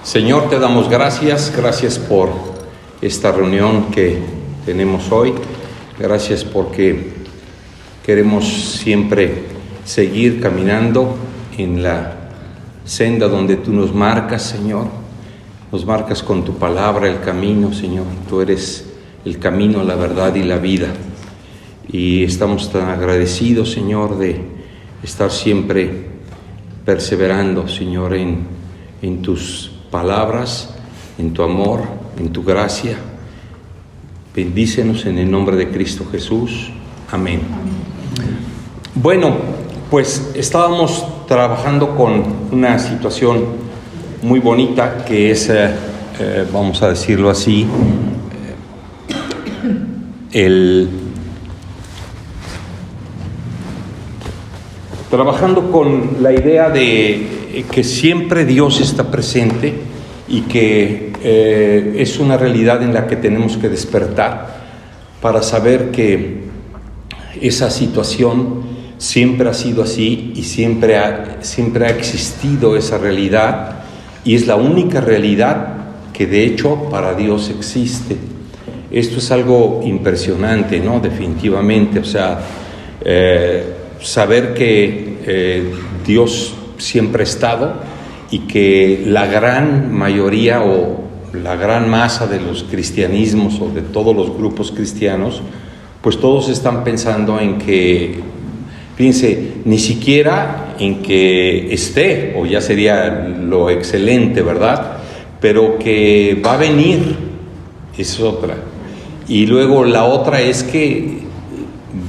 Señor, te damos gracias por esta reunión que tenemos hoy. Gracias porque queremos siempre seguir caminando en la senda donde tú nos marcas, Señor. Nos marcas con tu palabra el camino, Señor. Tú eres el camino, la verdad y la vida. Y estamos tan agradecidos, Señor, de estar siempre perseverando, Señor, en tus palabras, en tu amor, en tu gracia. Bendícenos en el nombre de Cristo Jesús. Amén. Bueno, pues estábamos trabajando con una situación muy bonita que es, vamos a decirlo así, trabajando con la idea de que siempre Dios está presente y que es una realidad en la que tenemos que despertar para saber que esa situación siempre ha sido así y siempre ha existido esa realidad, y es la única realidad que de hecho para Dios existe. Esto es algo impresionante, ¿no? Definitivamente, o sea, saber que Dios siempre ha estado y que la gran mayoría o la gran masa de los cristianismos o de todos los grupos cristianos, pues todos están pensando en que, fíjense, ni siquiera en que esté, o ya sería lo excelente, ¿verdad? Pero que va a venir, es otra. Y luego la otra es que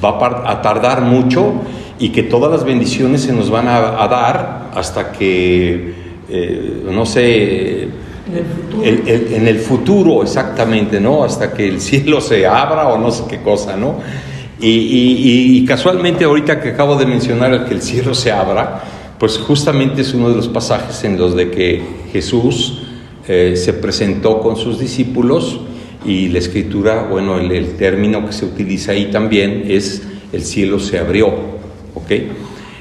va a tardar mucho y que todas las bendiciones se nos van a dar hasta que, no sé, en el futuro exactamente, ¿no? Hasta que el cielo se abra o no sé qué cosa, ¿no? Y casualmente ahorita que acabo de mencionar que el cielo se abra, pues justamente es uno de los pasajes en los de que Jesús se presentó con sus discípulos, y la escritura, bueno, el término que se utiliza ahí también es el cielo se abrió, ¿ok?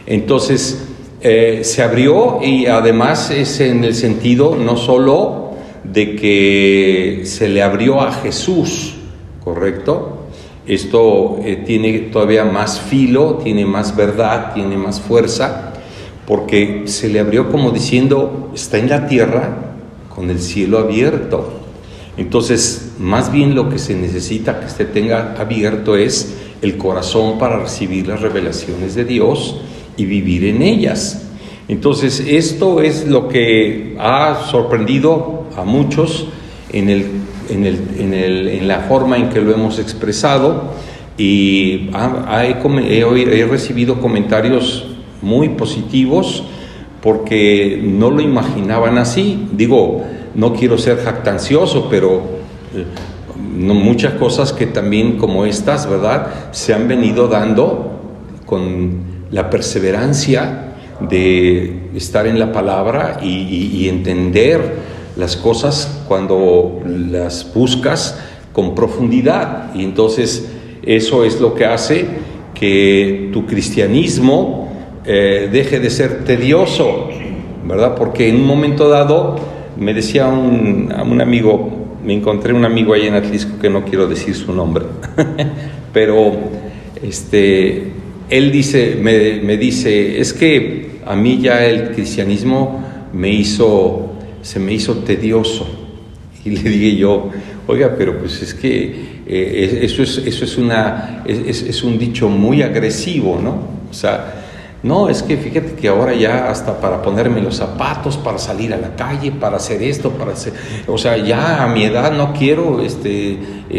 Entonces, se abrió, y además es en el sentido no solo de que se le abrió a Jesús, ¿correcto? Esto tiene todavía más filo, tiene más verdad, tiene más fuerza, porque se le abrió como diciendo, está en la tierra con el cielo abierto. Entonces, más bien lo que se necesita que usted tenga abierto es el corazón para recibir las revelaciones de Dios y vivir en ellas. Entonces, esto es lo que ha sorprendido a muchos en la forma en que lo hemos expresado, y he recibido comentarios muy positivos porque no lo imaginaban así. Digo, no quiero ser jactancioso, pero muchas cosas que también como estas, ¿verdad?, se han venido dando con la perseverancia de estar en la palabra y entender las cosas cuando las buscas con profundidad. Y entonces eso es lo que hace que tu cristianismo deje de ser tedioso, ¿verdad? Porque en un momento dado, me decía un amigo, me encontré un amigo ahí en Atlisco que no quiero decir su nombre, pero él dice, me dice, es que a mí ya el cristianismo se me hizo tedioso. Y le dije yo, oiga, pero pues es que eso es un dicho muy agresivo, ¿no? O sea, no, es que fíjate que ahora ya hasta para ponerme los zapatos, para salir a la calle, para hacer esto, o sea, ya a mi edad no quiero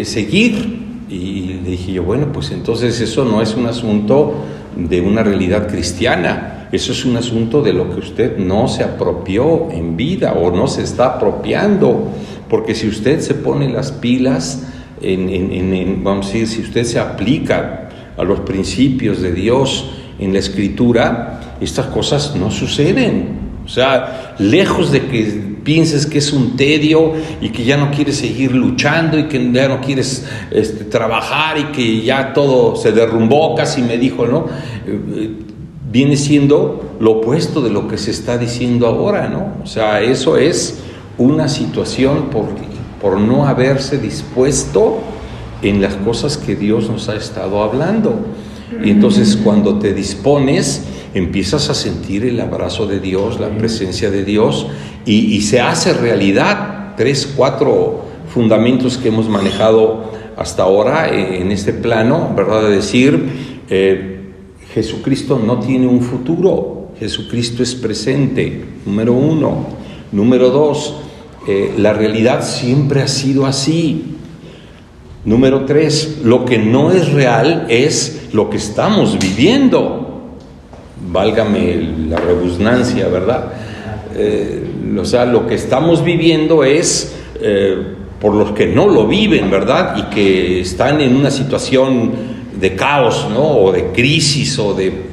seguir. Y le dije yo, bueno, pues entonces eso no es un asunto de una realidad cristiana, eso es un asunto de lo que usted no se apropió en vida o no se está apropiando, porque si usted se pone las pilas, vamos a decir, si usted se aplica a los principios de Dios en la Escritura, estas cosas no suceden. O sea, lejos de que pienses que es un tedio y que ya no quieres seguir luchando y que ya no quieres trabajar y que ya todo se derrumbó, casi me dijo, ¿no? Viene siendo lo opuesto de lo que se está diciendo ahora, ¿no? O sea, eso es una situación por no haberse dispuesto en las cosas que Dios nos ha estado hablando. Y entonces cuando te dispones, empiezas a sentir el abrazo de Dios, la presencia de Dios, y se hace realidad. 3, 4 fundamentos que hemos manejado hasta ahora en este plano, ¿verdad? De decir, Jesucristo no tiene un futuro, Jesucristo es presente, número 1. Número 2, la realidad siempre ha sido así. Número 3, lo que no es real es lo que estamos viviendo. Válgame la redundancia, ¿verdad? O sea, lo que estamos viviendo es por los que no lo viven, ¿verdad? Y que están en una situación de caos, ¿no? O de crisis, o de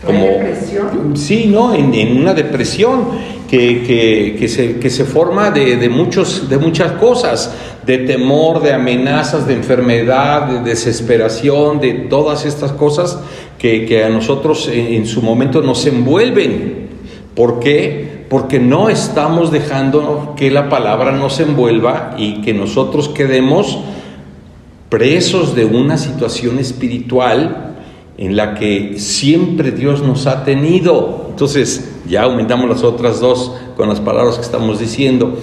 como depresión. Sí, ¿no? En una depresión que se forma de muchas cosas, de temor, de amenazas, de enfermedad, de desesperación, de todas estas cosas que a nosotros en su momento nos envuelven. ¿Por qué? Porque no estamos dejando que la palabra nos envuelva y que nosotros quedemos presos de una situación espiritual en la que siempre Dios nos ha tenido. Entonces, ya aumentamos las otras 2 con las palabras que estamos diciendo,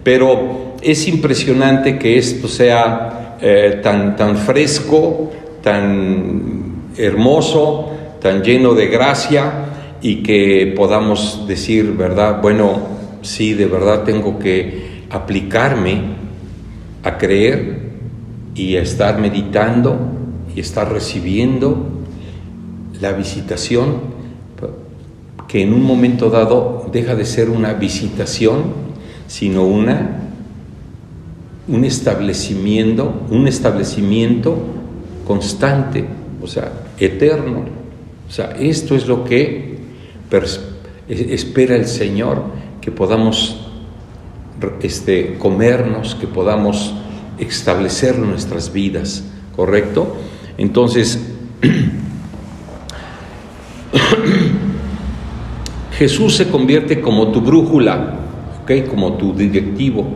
pero es impresionante que esto sea tan fresco, tan hermoso, tan lleno de gracia, y que podamos decir, ¿verdad? Bueno, sí, de verdad tengo que aplicarme a creer y a estar meditando y estar recibiendo la visitación, que en un momento dado deja de ser una visitación, sino un establecimiento constante, o sea, eterno. O sea, esto es lo que espera el Señor, que podamos comernos, que podamos establecer nuestras vidas, ¿correcto? Entonces, Jesús se convierte como tu brújula, ¿okay? Como tu directivo,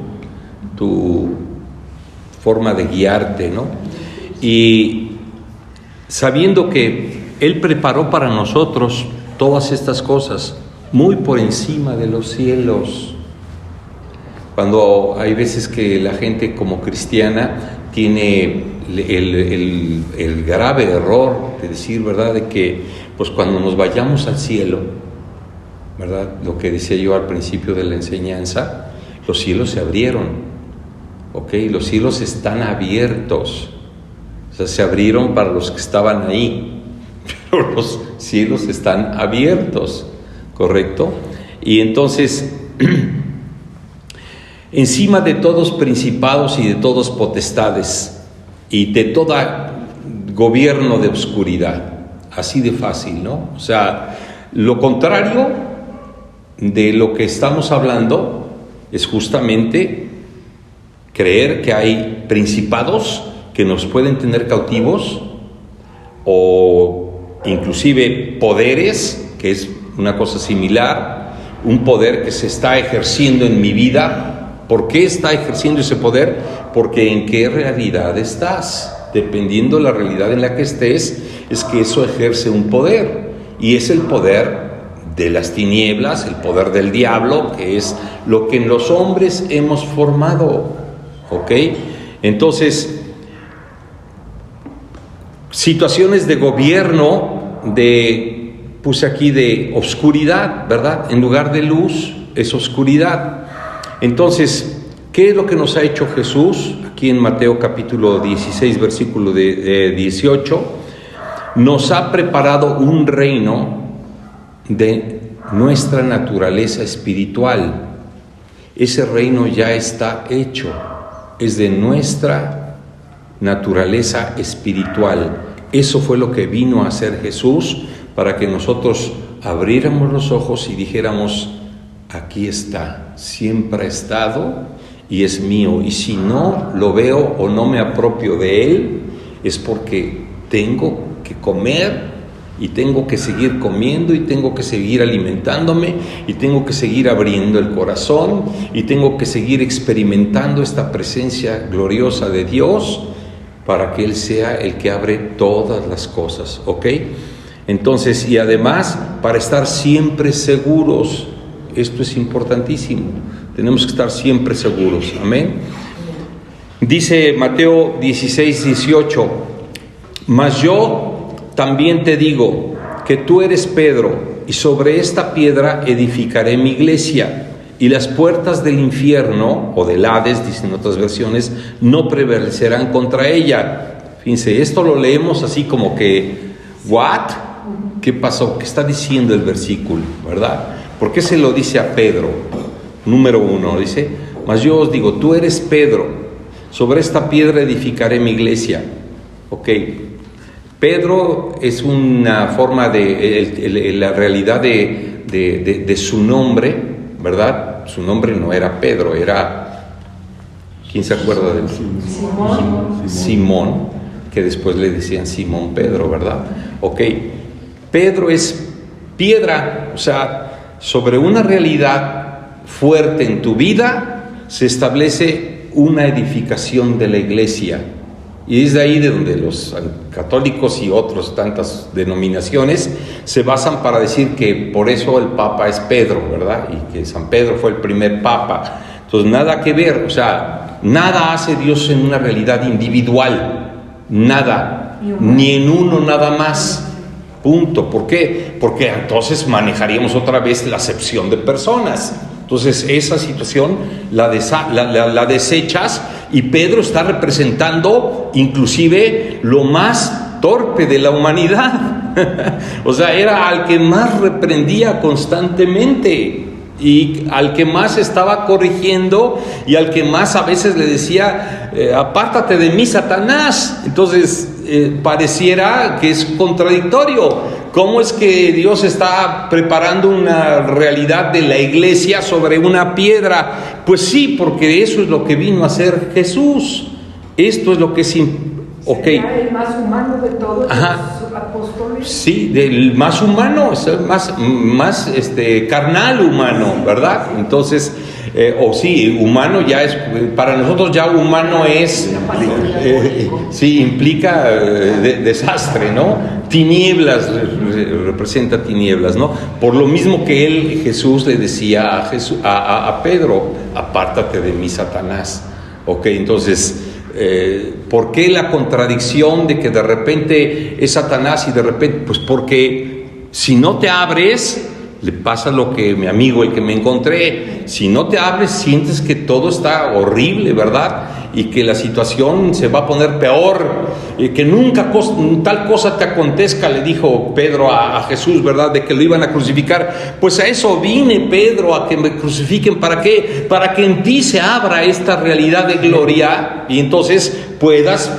tu forma de guiarte, ¿no? Y sabiendo que Él preparó para nosotros todas estas cosas muy por encima de los cielos. Cuando hay veces que la gente como cristiana tiene el grave error de decir, ¿verdad?, de que pues cuando nos vayamos al cielo, ¿verdad?, lo que decía yo al principio de la enseñanza, los cielos se abrieron, ¿ok? Los cielos están abiertos, o sea, se abrieron para los que estaban ahí, pero los cielos están abiertos, ¿correcto? Y entonces, encima de todos principados y de todos potestades y de todo gobierno de oscuridad, así de fácil, ¿no? O sea, lo contrario de lo que estamos hablando es justamente creer que hay principados que nos pueden tener cautivos, o inclusive poderes, que es una cosa similar, un poder que se está ejerciendo en mi vida. ¿Por qué está ejerciendo ese poder? Porque en qué realidad estás. Dependiendo de la realidad en la que estés, es que eso ejerce un poder, y es el poder de las tinieblas, el poder del diablo, que es lo que en los hombres hemos formado, ¿ok? Entonces, situaciones de gobierno, puse aquí de oscuridad, ¿verdad? En lugar de luz, es oscuridad. Entonces, ¿qué es lo que nos ha hecho Jesús? Aquí en Mateo capítulo 16, versículo 18, nos ha preparado un reino de nuestra naturaleza espiritual. Ese reino ya está hecho, es de nuestra naturaleza espiritual. Eso fue lo que vino a hacer Jesús, para que nosotros abriéramos los ojos y dijéramos: aquí está, siempre ha estado y es mío, y si no lo veo o no me apropio de él, es porque tengo que comer y tengo que seguir comiendo y tengo que seguir alimentándome y tengo que seguir abriendo el corazón y tengo que seguir experimentando esta presencia gloriosa de Dios para que Él sea el que abre todas las cosas, ¿ok? Entonces, y además, para estar siempre seguros, esto es importantísimo, tenemos que estar siempre seguros, amén. Dice Mateo 16:18, mas yo también te digo que tú eres Pedro, y sobre esta piedra edificaré mi iglesia, y las puertas del infierno, o del Hades, dicen otras versiones, no prevalecerán contra ella. Fíjense, esto lo leemos así como que, ¿what? ¿Qué pasó? ¿Qué está diciendo el versículo? ¿Verdad? ¿Por qué se lo dice a Pedro? Número 1, dice, mas yo os digo, tú eres Pedro, sobre esta piedra edificaré mi iglesia. Ok, Pedro es una forma de, la realidad de su nombre, ¿verdad? Su nombre no era Pedro, era, ¿quién se acuerda de él? Simón, que después le decían Simón Pedro, ¿verdad? Ok, Pedro es piedra, o sea, sobre una realidad fuerte en tu vida se establece una edificación de la iglesia. Y es de ahí de donde los católicos y otras tantas denominaciones se basan para decir que por eso el Papa es Pedro, ¿verdad? Y que San Pedro fue el primer Papa. Entonces, nada que ver, o sea, nada hace Dios en una realidad individual, nada, ni en uno nada más. Punto. ¿Por qué? Porque entonces manejaríamos otra vez la acepción de personas. Entonces esa situación la desechas y Pedro está representando inclusive lo más torpe de la humanidad. O sea, era al que más reprendía constantemente y al que más estaba corrigiendo y al que más a veces le decía, apártate de mí, Satanás. Entonces pareciera que es contradictorio. ¿Cómo es que Dios está preparando una realidad de la iglesia sobre una piedra? Pues sí, porque eso es lo que vino a hacer Jesús. Esto es lo que es okay. El más humano de todos los apóstoles. Sí, del más humano, es el más carnal humano, ¿verdad? Entonces, humano ya es, para nosotros ya humano es, sí, implica desastre, ¿no? Tinieblas, representa tinieblas, ¿no? Por lo mismo que Jesús le decía a Pedro, apártate de mí, Satanás. Ok, entonces, ¿por qué la contradicción de que de repente es Satanás y de repente? Pues porque si no te abres, le pasa lo que mi amigo, el que me encontré, si no te abres sientes que todo está horrible, ¿verdad? Y que la situación se va a poner peor, y que nunca tal cosa te acontezca, le dijo Pedro a Jesús, ¿verdad? De que lo iban a crucificar. Pues a eso vine, Pedro, a que me crucifiquen. ¿Para qué? Para que en ti se abra esta realidad de gloria y entonces puedas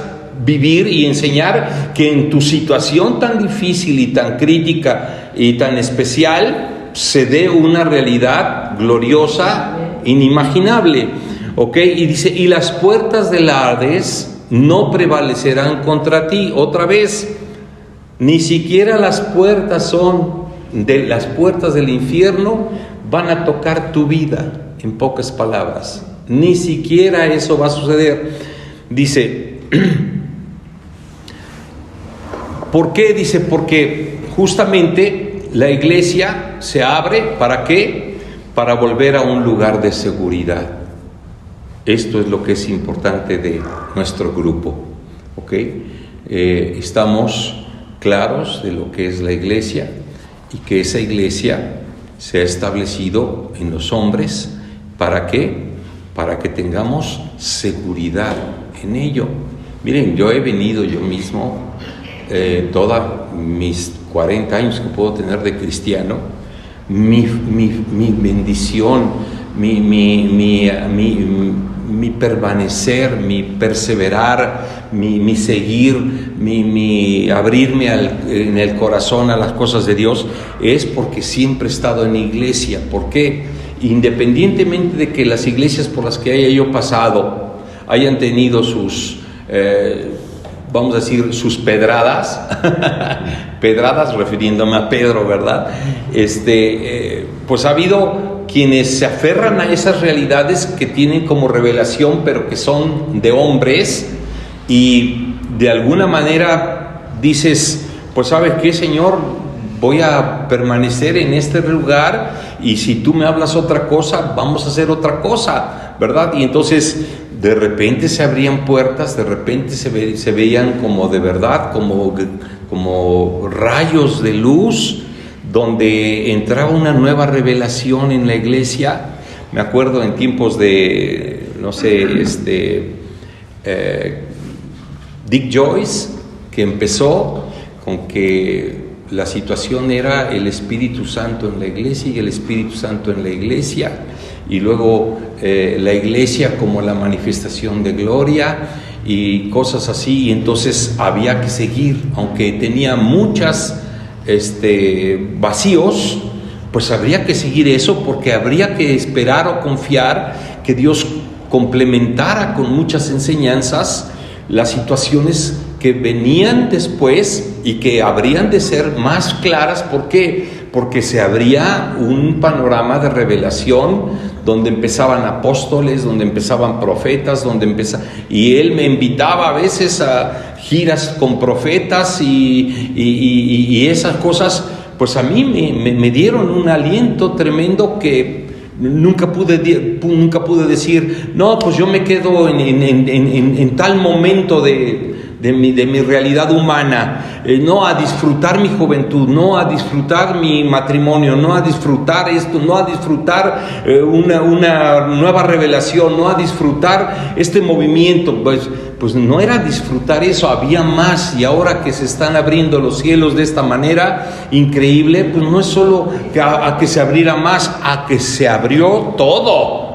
vivir y enseñar que en tu situación tan difícil y tan crítica y tan especial se dé una realidad gloriosa, inimaginable. ¿Ok? Y dice, y las puertas del Hades no prevalecerán contra ti. Otra vez, ni siquiera las puertas del infierno van a tocar tu vida, en pocas palabras. Ni siquiera eso va a suceder. Dice, ¿por qué? Dice, porque justamente la iglesia se abre, ¿para qué? Para volver a un lugar de seguridad. Esto es lo que es importante de nuestro grupo, ¿ok? Estamos claros de lo que es la iglesia y que esa iglesia se ha establecido en los hombres. ¿Para qué? Para que tengamos seguridad en ello. Miren, yo he venido yo mismo, todos mis 40 años que puedo tener de cristiano, mi bendición, mi permanecer, mi perseverar, mi seguir, mi abrirme en el corazón a las cosas de Dios, es porque siempre he estado en iglesia. ¿Por qué? Independientemente de que las iglesias por las que haya yo pasado hayan tenido sus vamos a decir, sus pedradas, pedradas refiriéndome a Pedro, ¿verdad? Pues ha habido quienes se aferran a esas realidades que tienen como revelación, pero que son de hombres, y de alguna manera dices, pues ¿sabes qué, Señor? Voy a permanecer en este lugar, y si tú me hablas otra cosa, vamos a hacer otra cosa, ¿verdad? Y entonces de repente se abrían puertas, de repente se veían como de verdad, como rayos de luz, donde entraba una nueva revelación en la iglesia. Me acuerdo en tiempos de, no sé, Dick Joyce, que empezó con que la situación era el Espíritu Santo en la iglesia y el Espíritu Santo en la iglesia, y luego la iglesia como la manifestación de gloria y cosas así, y entonces había que seguir, aunque tenía muchas vacíos, pues habría que seguir eso, porque habría que esperar o confiar que Dios complementara con muchas enseñanzas las situaciones que venían después y que habrían de ser más claras. ¿Por qué? Porque se abría un panorama de revelación donde empezaban apóstoles, donde empezaban profetas, y él me invitaba a veces a giras con profetas y esas cosas, pues a mí me dieron un aliento tremendo que nunca pude decir, no, pues yo me quedo en tal momento de mi realidad humana, no a disfrutar mi juventud, no a disfrutar mi matrimonio, no a disfrutar esto, no a disfrutar una nueva revelación, no a disfrutar este movimiento. Pues no era disfrutar eso, había más, y ahora que se están abriendo los cielos de esta manera increíble, pues no es solo a que se abriera más, a que se abrió todo.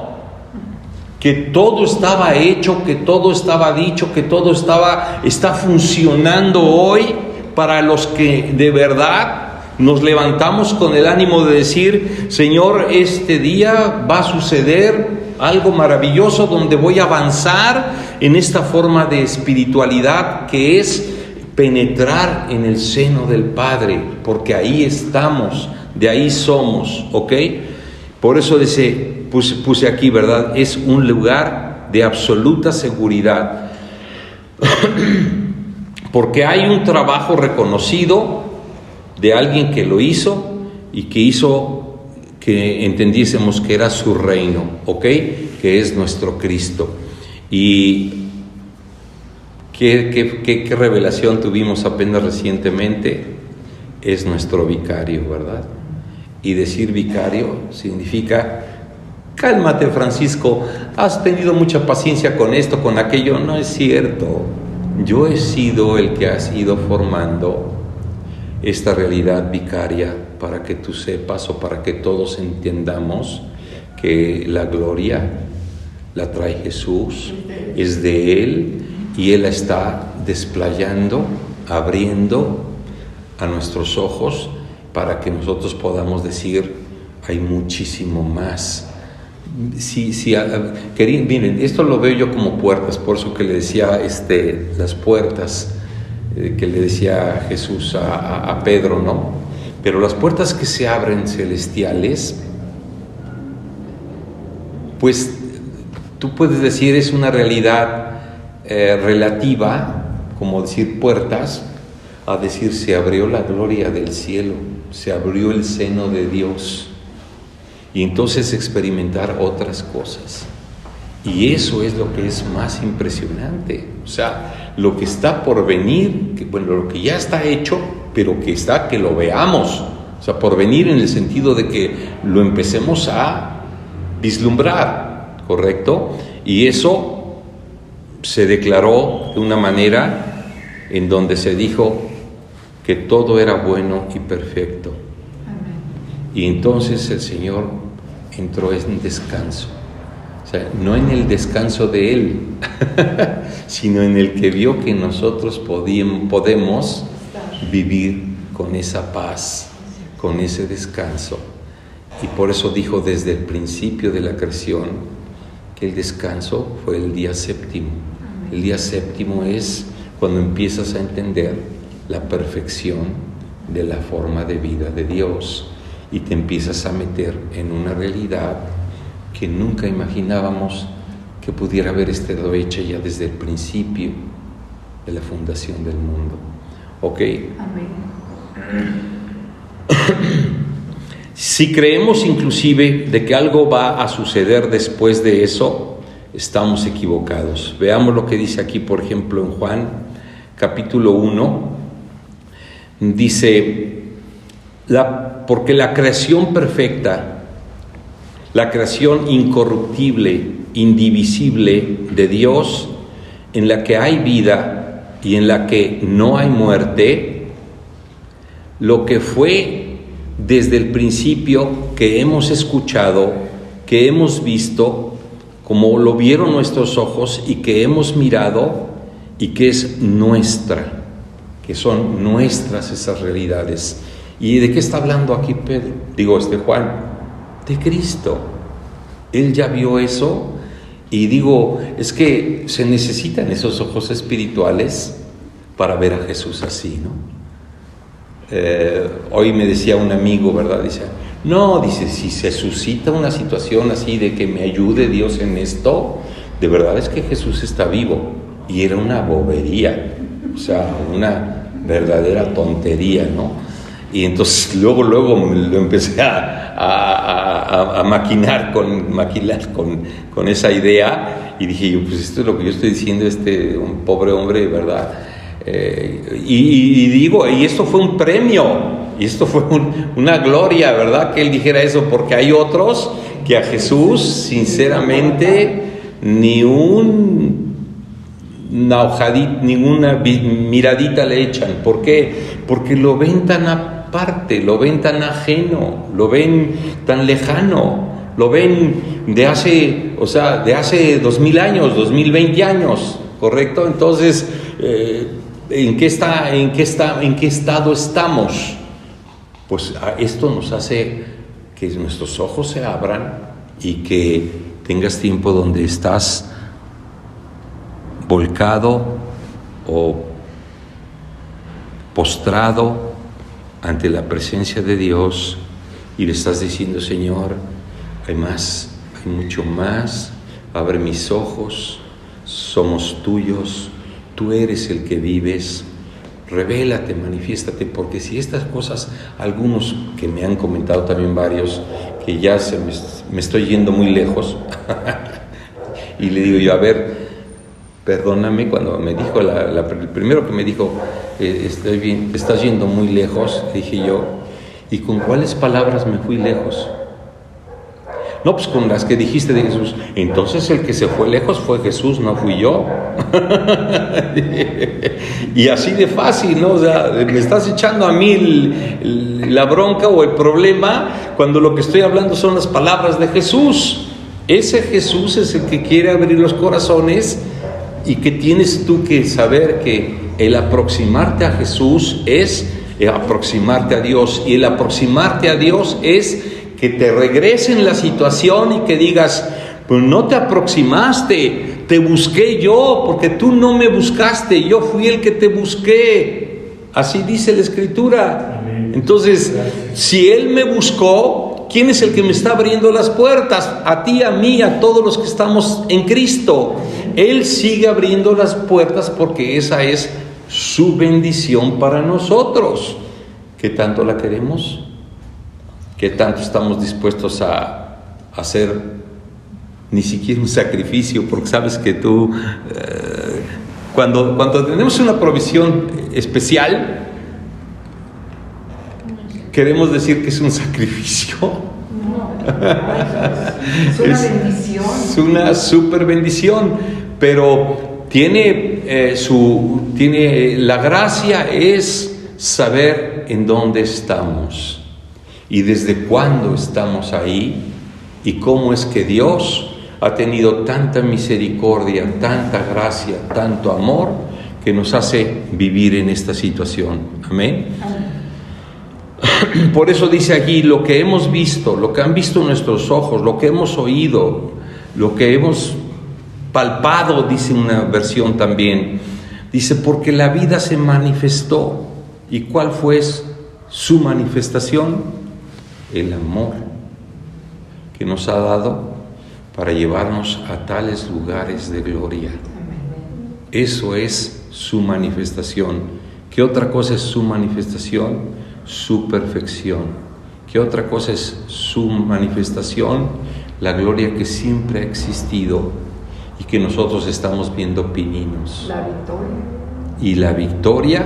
Que todo estaba hecho, que todo estaba dicho, que todo está funcionando hoy para los que de verdad nos levantamos con el ánimo de decir, Señor, este día va a suceder algo maravilloso donde voy a avanzar en esta forma de espiritualidad que es penetrar en el seno del Padre, porque ahí estamos, de ahí somos, ¿ok? Por eso puse aquí, ¿verdad? Es un lugar de absoluta seguridad. Porque hay un trabajo reconocido de alguien que lo hizo y que hizo que entendiésemos que era su reino, ¿ok? Que es nuestro Cristo. Y ¿qué revelación tuvimos apenas recientemente? Es nuestro vicario, ¿verdad? Y decir vicario significa, cálmate, Francisco, has tenido mucha paciencia con esto, con aquello. No es cierto. Yo he sido el que has ido formando esta realidad vicaria para que tú sepas, o para que todos entendamos que la gloria la trae Jesús, es de Él, y Él la está desplayando, abriendo a nuestros ojos para que nosotros podamos decir, hay muchísimo más. Miren, esto lo veo yo como puertas, por eso que le decía las puertas que le decía Jesús a Pedro, ¿no? Pero las puertas que se abren celestiales, pues tú puedes decir es una realidad relativa, como decir puertas, a decir se abrió la gloria del cielo, se abrió el seno de Dios, y entonces experimentar otras cosas. Y eso es lo que es más impresionante. O sea, lo que está por venir, lo que ya está hecho, pero que lo veamos. O sea, por venir en el sentido de que lo empecemos a vislumbrar, ¿correcto? Y eso se declaró de una manera en donde se dijo que todo era bueno y perfecto. Y entonces el Señor entró en descanso. O sea, no en el descanso de Él, sino en el que vio que nosotros podemos vivir con esa paz, con ese descanso. Y por eso dijo desde el principio de la creación que el descanso fue el día séptimo. El día séptimo es cuando empiezas a entender la perfección de la forma de vida de Dios y te empiezas a meter en una realidad que nunca imaginábamos que pudiera haber estado hecha ya desde el principio de la fundación del mundo. ¿Ok? Amén. Si creemos inclusive de que algo va a suceder después de eso, estamos equivocados. Veamos lo que dice aquí, por ejemplo, en Juan, capítulo 1, dice, porque la creación perfecta, la creación incorruptible, indivisible de Dios, en la que hay vida y en la que no hay muerte, lo que fue desde el principio, que hemos escuchado, que hemos visto, como lo vieron nuestros ojos y que hemos mirado y que es nuestra, que son nuestras esas realidades. ¿Y de qué está hablando aquí Pedro? Juan, de Cristo. Él ya vio eso y es que se necesitan esos ojos espirituales para ver a Jesús así, ¿no? Hoy me decía un amigo, ¿verdad? Dice, si se suscita una situación así de que me ayude Dios en esto, de verdad es que Jesús está vivo. Y era una bobería, o sea, una verdadera tontería, ¿no? Y entonces luego lo empecé a maquinar con esa idea, y dije yo, pues esto es lo que yo estoy diciendo, un pobre hombre, ¿verdad? Y esto fue un premio, y esto fue una gloria, ¿verdad? Que él dijera eso, porque hay otros que a Jesús, sinceramente, ninguna miradita le echan. ¿Por qué? Porque lo ven tan aparte, lo ven tan ajeno, lo ven tan lejano, lo ven de hace 2000 años, 2020 años, ¿correcto? Entonces, ¿en qué estado estamos? Pues esto nos hace que nuestros ojos se abran y que tengas tiempo donde estás volcado o postrado ante la presencia de Dios y le estás diciendo, Señor, hay más, hay mucho más, abre mis ojos, somos tuyos, tú eres el que vives, revélate, manifiéstate, porque si estas cosas, algunos que me han comentado también varios, que ya me estoy yendo muy lejos, y le digo yo, a ver, perdóname, cuando me dijo, el primero que me dijo, estoy bien, te estás yendo muy lejos, dije yo, ¿y con cuáles palabras me fui lejos? No, pues con las que dijiste de Jesús. Entonces el que se fue lejos fue Jesús, no fui yo. Y así de fácil, ¿no? O sea, me estás echando a mí la bronca o el problema cuando lo que estoy hablando son las palabras de Jesús. Ese Jesús es el que quiere abrir los corazones y que tienes tú que saber que el aproximarte a Jesús es aproximarte a Dios, y el aproximarte a Dios es que te regresen la situación y que digas, pues no te aproximaste, te busqué yo, porque tú no me buscaste, yo fui el que te busqué. Así dice la Escritura. Amén. Entonces, si Él me buscó, ¿quién es el que me está abriendo las puertas? A ti, a mí, a todos los que estamos en Cristo. Él sigue abriendo las puertas porque esa es su bendición para nosotros. ¿Qué tanto la queremos? ¿Qué tanto estamos dispuestos a hacer ni siquiera un sacrificio? Porque sabes que tú, cuando tenemos una provisión especial, queremos decir que es un sacrificio. No, es una bendición. Es una super bendición, pero tiene la gracia es saber en dónde estamos. Y desde cuándo estamos ahí, y cómo es que Dios ha tenido tanta misericordia, tanta gracia, tanto amor, que nos hace vivir en esta situación. Amén. Por eso dice aquí, lo que hemos visto, lo que han visto nuestros ojos, lo que hemos oído, lo que hemos palpado, dice una versión también, Dice, porque la vida se manifestó. ¿Y cuál fue su manifestación? El amor que nos ha dado para llevarnos a tales lugares de gloria. Eso es su manifestación. ¿Qué otra cosa es su manifestación? Su perfección. ¿Qué otra cosa es su manifestación? La gloria que siempre ha existido y que nosotros estamos viendo pininos. La victoria. Y la victoria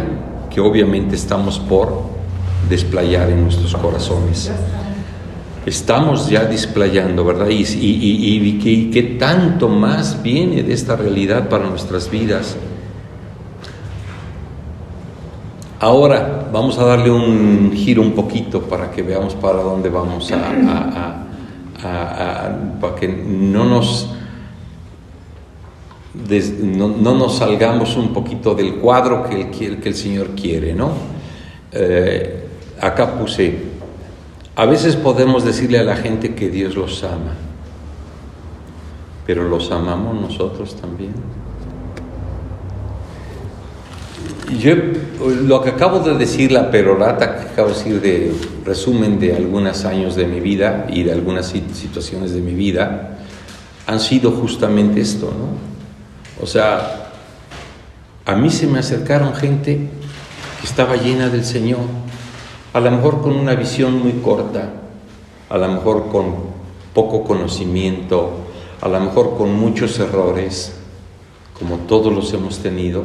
que obviamente estamos por desplayar en nuestros corazones. Estamos ya desplayando, ¿verdad? Y qué tanto más viene de esta realidad para nuestras vidas. Ahora vamos a darle un giro un poquito para que veamos para dónde vamos para que no nos salgamos un poquito del cuadro que el Señor quiere, ¿no? Acá puse, a veces podemos decirle a la gente que Dios los ama, pero ¿los amamos nosotros también? Yo lo que acabo de decir, la perorata que acabo de decir de resumen de algunos años de mi vida y de algunas situaciones de mi vida, han sido justamente esto, ¿no? O sea, a mí se me acercaron gente que estaba llena del Señor, a lo mejor con una visión muy corta, a lo mejor con poco conocimiento, a lo mejor con muchos errores, como todos los hemos tenido,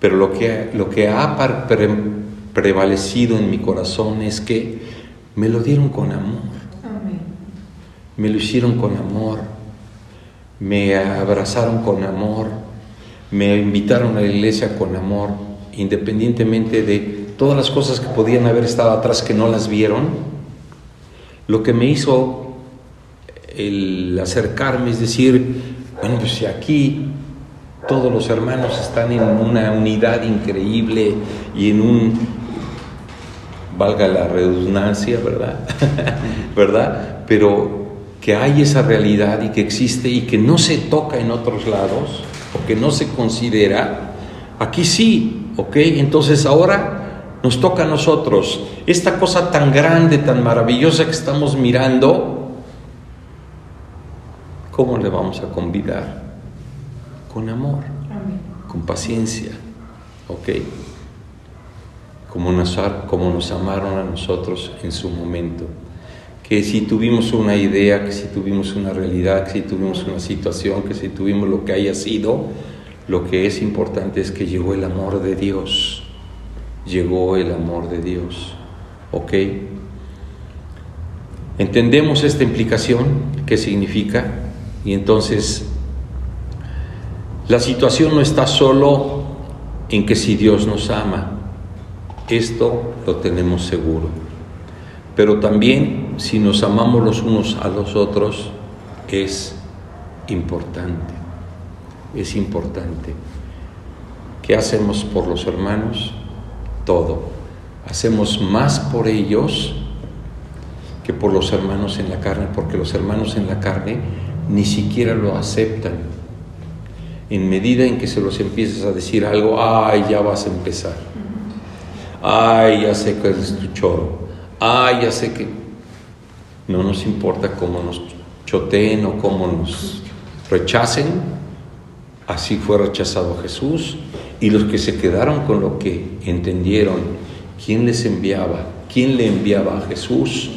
pero lo que ha prevalecido en mi corazón es que me lo dieron con amor. Amén. Me lo hicieron con amor, me abrazaron con amor, me invitaron a la iglesia con amor, independientemente de todas las cosas que podían haber estado atrás que no las vieron. Lo que me hizo el acercarme es decir, bueno, pues si aquí todos los hermanos están en una unidad increíble y en valga la redundancia, ¿verdad? ¿Verdad? Pero que hay esa realidad y que existe y que no se toca en otros lados o que no se considera, aquí sí, ¿ok? Entonces ahora nos toca a nosotros esta cosa tan grande, tan maravillosa que estamos mirando. ¿Cómo le vamos a convidar? Con amor, Amén. con paciencia, ¿ok? Como nos amaron a nosotros en su momento. Que si tuvimos una idea, que si tuvimos una realidad, que si tuvimos una situación, que si tuvimos lo que haya sido, lo que es importante es que llegó el amor de Dios. Llegó el amor de Dios, ¿ok? ¿Entendemos esta implicación? ¿Qué significa? Y entonces, la situación no está solo en que si Dios nos ama, esto lo tenemos seguro, pero también si nos amamos los unos a los otros es importante. ¿Qué hacemos por los hermanos? Todo. Hacemos más por ellos que por los hermanos en la carne, porque los hermanos en la carne ni siquiera lo aceptan. En medida en que se los empiezas a decir algo, ¡ay, ya vas a empezar! ¡Ay, ya sé que es tu choro! ¡Ay, ya sé que! No nos importa cómo nos choteen o cómo nos rechacen. Así fue rechazado Jesús. Y los que se quedaron con lo que entendieron, ¿quién les enviaba? ¿Quién le enviaba a Jesús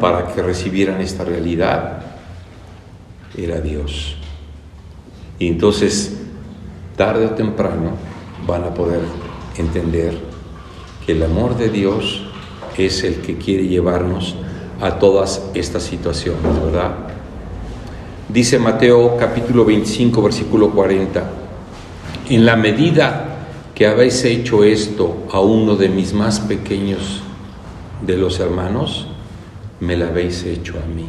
para que recibieran esta realidad? Era Dios. Y entonces, tarde o temprano, van a poder entender que el amor de Dios es el que quiere llevarnos a todas estas situaciones, ¿verdad? Dice Mateo capítulo 25, versículo 40, en la medida que habéis hecho esto a uno de mis más pequeños de los hermanos, me la habéis hecho a mí.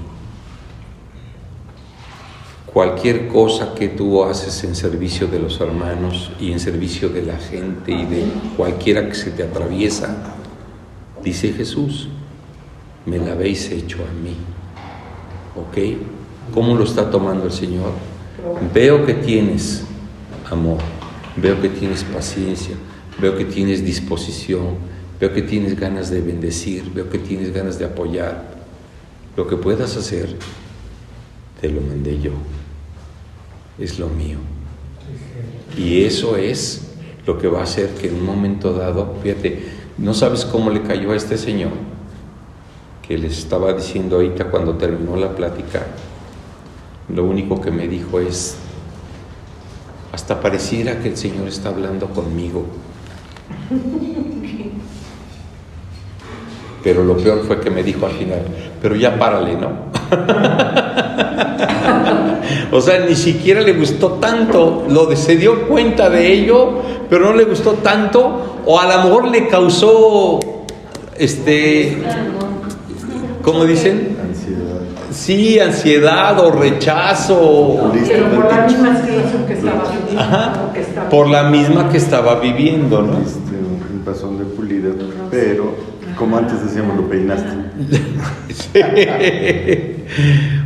Cualquier cosa que tú haces en servicio de los hermanos y en servicio de la gente y de cualquiera que se te atraviesa, dice Jesús, me la habéis hecho a mí. ¿Ok? ¿Cómo lo está tomando el Señor? Veo que tienes amor, veo que tienes paciencia, veo que tienes disposición, veo que tienes ganas de bendecir, veo que tienes ganas de apoyar. Lo que puedas hacer, te lo mandé yo, es lo mío. Y eso es lo que va a hacer que en un momento dado, fíjate, no sabes cómo le cayó a este señor, que les estaba diciendo ahorita cuando terminó la plática, lo único que me dijo es, hasta pareciera que el Señor está hablando conmigo. Pero lo peor fue que me dijo al final, pero ya párale, ¿no? O sea, ni siquiera le gustó tanto, se dio cuenta de ello, pero no le gustó tanto, o a lo mejor le causó, ¿cómo dicen? Ansiedad. Sí, ansiedad o rechazo. Pero por la misma situación que estaba viviendo. Ajá, por la misma que estaba viviendo, ¿no? Un pasón de pulida, pero como antes decíamos, lo peinaste. Sí.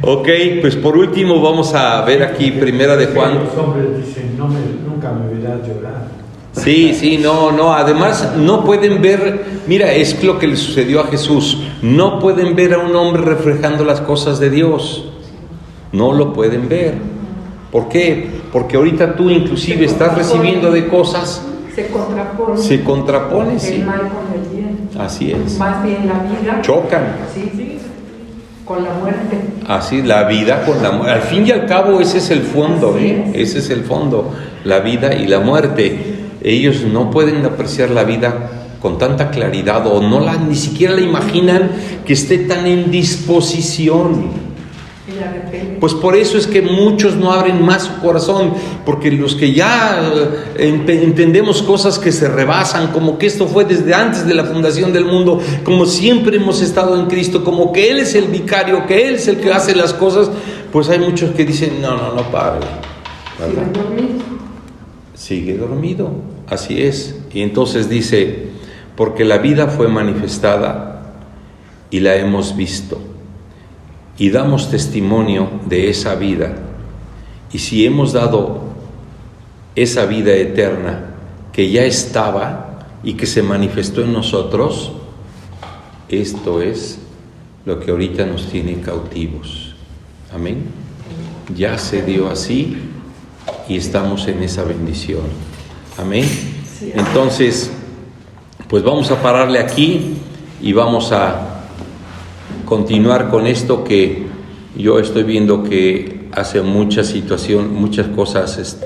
Ok, pues por último vamos a ver aquí Primera de Juan. Los hombres dicen, nunca me verás llorar. Sí, no, además no pueden ver, mira, es lo que le sucedió a Jesús, no pueden ver a un hombre reflejando las cosas de Dios, no lo pueden ver. ¿Por qué? Porque ahorita tú inclusive estás recibiendo de cosas, se contrapone, sí. El mal con el bien. Así es. Más bien la vida. Chocan. Sí, con la muerte. Así, la vida con la muerte. Al fin y al cabo ese es el fondo, ese es el fondo, la vida y la muerte. Ellos no pueden apreciar la vida con tanta claridad o ni siquiera la imaginan que esté tan en disposición. Pues por eso es que muchos no abren más su corazón, porque los que ya entendemos cosas que se rebasan, como que esto fue desde antes de la fundación del mundo, como siempre hemos estado en Cristo, como que Él es el vicario, que Él es el que hace las cosas, pues hay muchos que dicen, no pare, ¿verdad? Sigue dormido, así es. Y entonces dice, porque la vida fue manifestada y la hemos visto, y damos testimonio de esa vida. Y si hemos dado esa vida eterna que ya estaba y que se manifestó en nosotros, esto es lo que ahorita nos tiene cautivos. Amén. Ya se dio así y estamos en esa bendición. Amén. Entonces, pues vamos a pararle aquí y vamos a continuar con esto que yo estoy viendo que hace muchas cosas,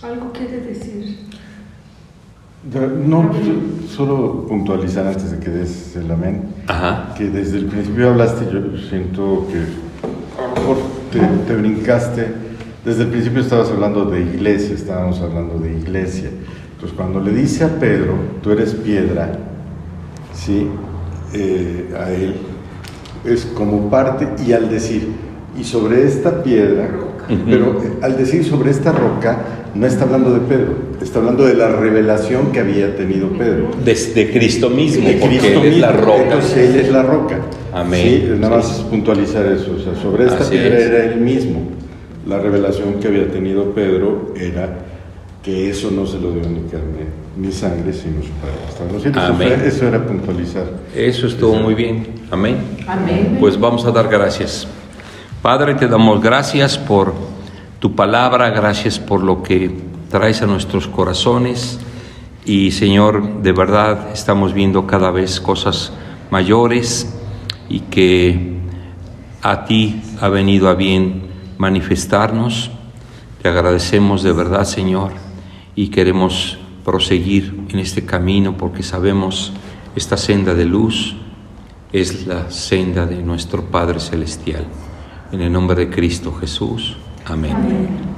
¿Algo quiere decir? No, solo puntualizar antes de que des el amén. Ajá. Que desde el principio hablaste, yo siento que a lo mejor te brincaste. Desde el principio estábamos hablando de iglesia. Entonces cuando le dice a Pedro, tú eres piedra, ¿sí? A él, es como parte, y al decir, y sobre esta piedra, pero al decir sobre esta roca, no está hablando de Pedro, está hablando de la revelación que había tenido Pedro. De Cristo mismo, De porque Cristo Él es la mismo. roca. Entonces Él es la roca. Amén. Sí, nada más puntualizar eso, o sea, sobre esta Así piedra es. era Él mismo. La revelación que había tenido Pedro era que eso no se lo dio ni carne ni sangre, sino su Padre que está en los cielos. Amén. Eso era puntualizar. Eso estuvo muy bien. Amén. Amén. Pues vamos a dar gracias. Padre, te damos gracias por tu palabra, gracias por lo que traes a nuestros corazones. Y Señor, de verdad estamos viendo cada vez cosas mayores y que a ti ha venido a bien manifestarnos. Te agradecemos de verdad, Señor, y queremos proseguir en este camino porque sabemos esta senda de luz es la senda de nuestro Padre Celestial. En el nombre de Cristo Jesús. Amén. Amén.